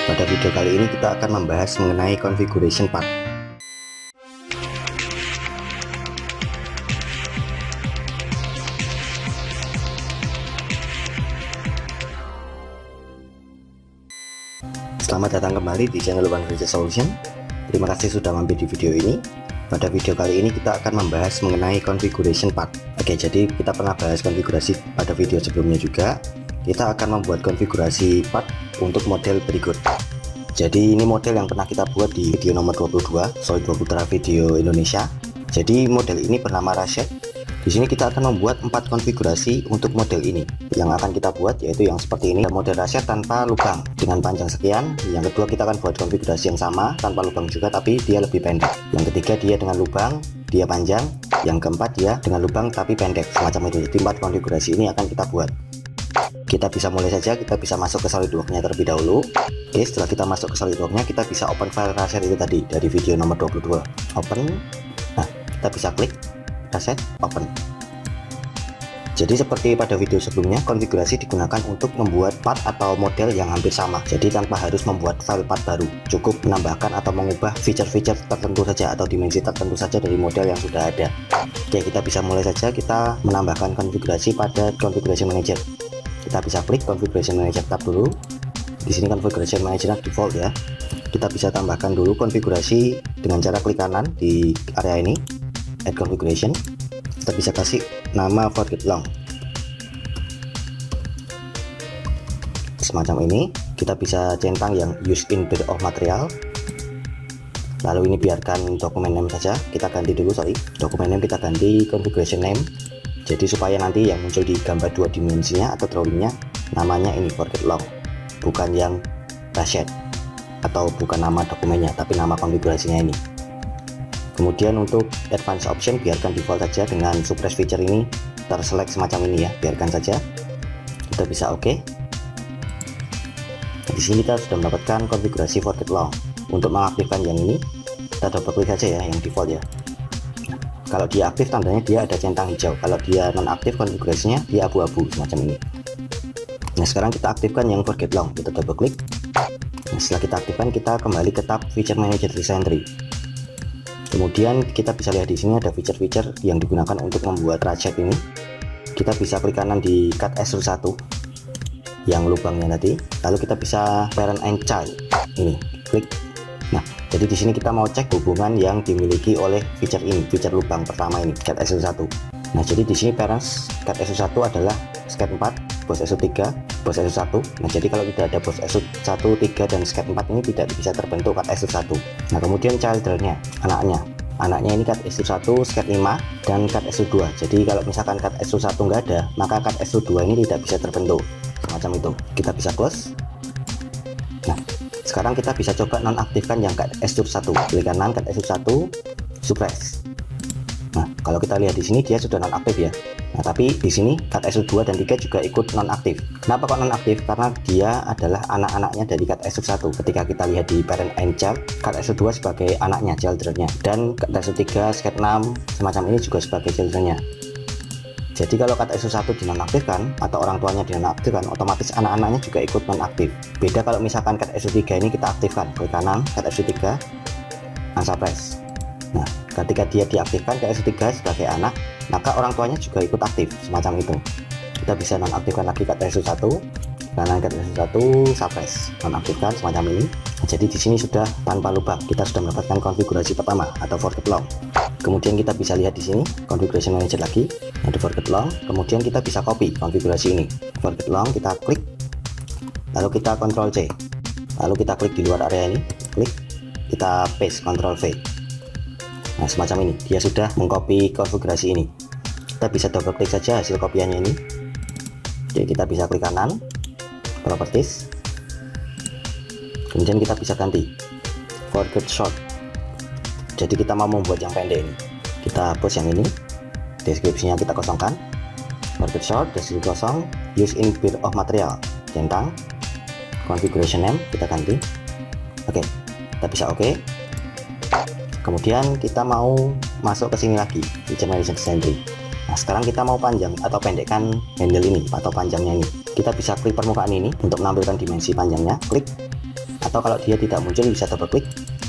Pada video kali ini kita akan membahas mengenai configuration part. Selamat datang kembali di channel One Furniture Solution. Terima kasih sudah mampir di video ini. Pada video kali ini kita akan membahas mengenai configuration part. Oke, jadi kita pernah bahas konfigurasi pada video sebelumnya juga. Kita akan membuat konfigurasi part untuk model berikut. Jadi ini model yang pernah kita buat di video nomor 22, SolidWorks Putra Video Indonesia. Jadi model ini bernama Rachet. Di sini kita akan membuat 4 konfigurasi untuk model ini. Yang akan kita buat yaitu yang seperti ini, model Rachet tanpa lubang dengan panjang sekian. Yang kedua kita akan buat konfigurasi yang sama tanpa lubang juga tapi dia lebih pendek. Yang ketiga dia dengan lubang, dia panjang. Yang keempat dia dengan lubang tapi pendek, semacam itu. Jadi 4 konfigurasi ini akan kita buat. Kita bisa mulai saja, kita bisa masuk ke SolidWorks-nya terlebih dahulu. Oke, setelah kita masuk ke SolidWorks-nya, kita bisa open file Rachet itu tadi dari video nomor 22. Open. Nah, kita bisa klik Rachet, open. Jadi seperti pada video sebelumnya, konfigurasi digunakan untuk membuat part atau model yang hampir sama. Jadi tanpa harus membuat file part baru, cukup menambahkan atau mengubah fitur-fitur tertentu saja atau dimensi tertentu saja dari model yang sudah ada. Oke, kita bisa mulai saja, kita menambahkan konfigurasi pada Configuration Manager. Kita bisa klik Configuration Manager tab dulu. Di sini Configuration Manager default ya. Kita bisa tambahkan dulu konfigurasi dengan cara klik kanan di area ini, Add Configuration. Kita bisa kasih nama Forget Long. Semacam ini. Kita bisa centang yang Use in Bill of Material. Lalu ini biarkan dokumen name saja. Kita ganti dulu, dokumen name kita ganti Configuration Name. Jadi supaya nanti yang muncul di gambar 2 dimensinya atau drawingnya namanya ini Forget Long, bukan yang Rachet atau bukan nama dokumennya tapi nama konfigurasinya ini. Kemudian untuk advanced option biarkan default saja dengan suppress feature ini terselect semacam ini ya, biarkan saja. Kita bisa oke. Di sini kita sudah mendapatkan konfigurasi Forget Long. Untuk mengaktifkan yang ini kita double klik saja ya, yang default ya. Kalau dia aktif tandanya dia ada centang hijau, kalau dia nonaktif konfigurasinya dia abu-abu semacam ini. Nah sekarang kita aktifkan yang Forget Long, kita double klik. Nah, setelah kita aktifkan kita kembali ke tab Feature Manager Recently. Kemudian kita bisa lihat di sini ada fitur-fitur yang digunakan untuk membuat Rachet ini. Kita bisa klik kanan di Cut Extrude 1 yang lubangnya tadi, lalu kita bisa Parent and Child ini, klik. Nah, jadi di sini kita mau cek hubungan yang dimiliki oleh fitur ini, fitur lubang pertama ini, Cut Extrude 1. Nah, jadi di sini parents Cut Extrude 1 adalah Sketch 4, Boss Extrude 3, Boss Extrude 1. Nah, jadi kalau tidak ada Boss Extrude 1, 3 dan Sketch 4 ini tidak bisa terbentuk Cut Extrude 1. Nah, kemudian childernya, anaknya ini Cut Extrude 1, Sketch 5 dan Cut Extrude 2. Jadi kalau misalkan Cut Extrude 1 nggak ada, maka Cut Extrude 2 ini tidak bisa terbentuk. Semacam itu. Kita bisa close. Nah, sekarang kita bisa coba nonaktifkan yang Cut Extrude 1. Klik kanan Cut Extrude 1, suppress. Nah, kalau kita lihat di sini dia sudah nonaktif ya. Nah, tapi di sini Cut Extrude 2 dan 3 juga ikut nonaktif. Kenapa kok nonaktif? Karena dia adalah anak-anaknya dari Cut Extrude 1. Ketika kita lihat di Parent and Child, Cut Extrude 2 sebagai anaknya, children-nya, dan Cut Extrude 3, Sketch 6 semacam ini juga sebagai children-nya. Jadi kalau Cut Extrude 1 dinonaktifkan atau orang tuanya dinonaktifkan, otomatis anak-anaknya juga ikut nonaktif. Beda kalau misalkan Cut Extrude 3 ini kita aktifkan, klik kanan Cut Extrude 3, unsuppress. Nah, ketika dia diaktifkan Cut Extrude 3 sebagai anak, maka orang tuanya juga ikut aktif, semacam itu. Kita bisa nonaktifkan lagi Cut Extrude 1, kanan Cut Extrude 1, suppress, nonaktifkan semacam ini. Nah, jadi di sini sudah tanpa lubang, kita sudah mendapatkan konfigurasi pertama atau Forget Long. Kemudian kita bisa lihat di sini Configuration Manager lagi, ada Forget Long. Kemudian kita bisa copy konfigurasi ini, Forget Long, kita klik, lalu kita Ctrl C, lalu kita klik di luar area ini, klik, kita paste Ctrl V. Nah semacam ini, dia sudah mengcopy konfigurasi ini. Kita bisa double klik saja hasil kopiannya ini. Jadi kita bisa klik kanan, Properties, kemudian kita bisa ganti Forget Short. Jadi kita mau membuat yang pendek ini, kita hapus yang ini, deskripsinya kita kosongkan, Forget Short, deskripsi kosong, Use in Bill of Material, centang, Configuration Name kita ganti. Oke, kita bisa oke. Kemudian kita mau masuk ke sini lagi, Feature Manager Recently. Nah sekarang kita mau panjang atau pendekkan handle ini atau panjangnya ini. Kita bisa klik permukaan ini untuk menampilkan dimensi panjangnya, klik, Atau kalau dia tidak muncul bisa double klik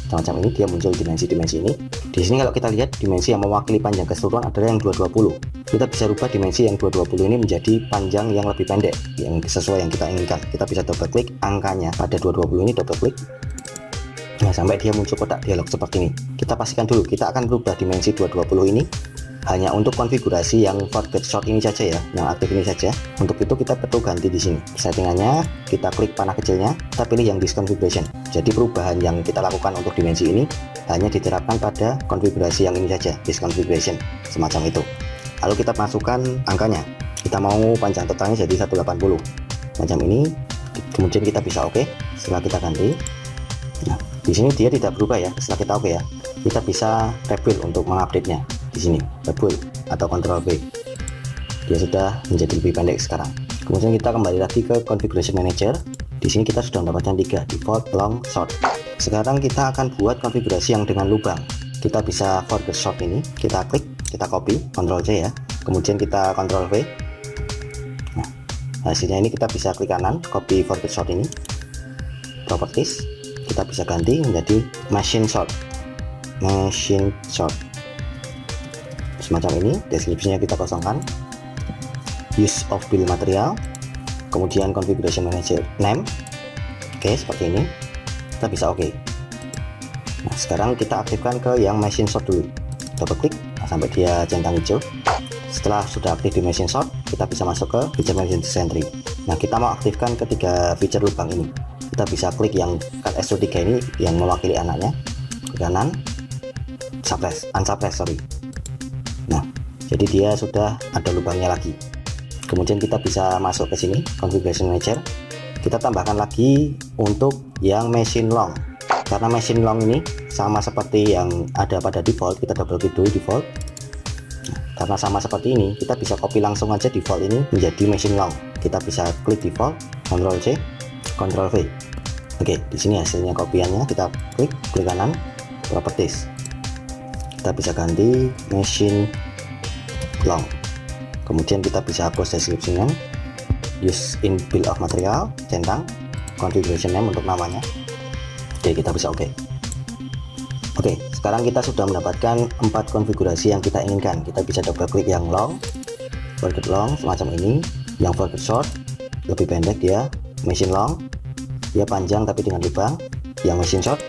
semacam ini, dia muncul dimensi-dimensi ini. Di sini kalau kita lihat dimensi yang mewakili panjang keseluruhan adalah yang 220. Kita bisa rubah dimensi yang 220 ini menjadi panjang yang lebih pendek, yang sesuai yang kita inginkan. Kita bisa double klik angkanya pada 220 ini, double klik. Nah, sampai dia muncul kotak dialog seperti ini. Kita pastikan dulu, kita akan berubah dimensi 220 ini hanya untuk konfigurasi yang forget short ini saja ya, yang aktif ini saja. Untuk itu kita perlu ganti di sini settingannya, kita klik panah kecilnya, kita pilih yang this configuration. Jadi perubahan yang kita lakukan untuk dimensi ini hanya diterapkan pada konfigurasi yang ini saja, this configuration, semacam itu. Lalu kita masukkan angkanya, kita mau panjang totalnya jadi 180 macam ini. Kemudian kita bisa oke. Setelah kita ganti, nah di sini dia tidak berubah ya. Setelah kita oke ya, kita bisa rebuild untuk mengupdate nya. Di sini rebuild atau Ctrl V, dia sudah menjadi lebih pendek sekarang. Kemudian kita kembali lagi ke configuration manager. Di sini kita sudah mendapatkan 3 default, long, short. Sekarang kita akan buat konfigurasi yang dengan lubang. Kita bisa forget short ini, kita klik, kita copy, Ctrl C ya. Kemudian kita Ctrl V. Nah, hasilnya ini kita bisa klik kanan, copy forget short ini, properties. Kita bisa ganti menjadi machine short, semacam ini. Deskripsinya kita kosongkan, use of build material, kemudian configuration manager name. Oke, seperti ini. Kita bisa oke. Nah, sekarang kita aktifkan ke yang machine short dulu, double klik sampai dia centang hijau. Setelah sudah aktif di machine short, kita bisa masuk ke feature machine sentry. Nah, kita mau aktifkan ketiga feature lubang ini. Kita bisa klik yang cut SO3 ini yang mewakili anaknya ke kanan, unsuppress, sorry. Nah, jadi dia sudah ada lubangnya lagi. Kemudian kita bisa masuk ke sini, configuration manager. Kita tambahkan lagi untuk yang machine long. Karena machine long ini sama seperti yang ada pada default, kita double klik dulu default. Nah, karena sama seperti ini, kita bisa copy langsung aja default ini menjadi machine long. Kita bisa klik default, Ctrl C, Ctrl V. Oke, di sini hasilnya kopiannya. Kita klik kanan, properties. Kita bisa ganti machine long. Kemudian kita bisa hapus deskripsinya, use in build of material, centang, configuration name untuk namanya. Oke, kita bisa oke. Oke, sekarang kita sudah mendapatkan 4 konfigurasi yang kita inginkan. Kita bisa double klik yang long, forget long semacam ini, yang forget short lebih pendek dia, machine long dia panjang tapi dengan lubang, yang machine short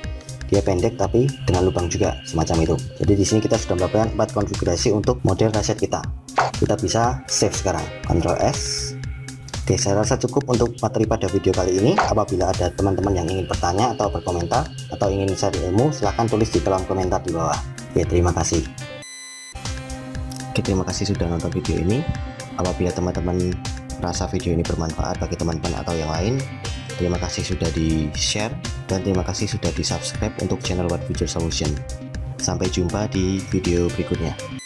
dia pendek tapi dengan lubang juga, semacam itu. Jadi di sini kita sudah mendapatkan 4 konfigurasi untuk model reset kita. Kita bisa save sekarang, Ctrl S. Oke, saya rasa cukup untuk materi pada video kali ini. Apabila ada teman-teman yang ingin bertanya atau berkomentar atau ingin share ilmu, silahkan tulis di kolom komentar di bawah. Oke, terima kasih. Oke, terima kasih sudah nonton video ini. Apabila teman-teman merasa video ini bermanfaat bagi teman-teman atau yang lain, terima kasih sudah di share dan terima kasih sudah di subscribe untuk channel What Future Solution. Sampai jumpa di video berikutnya.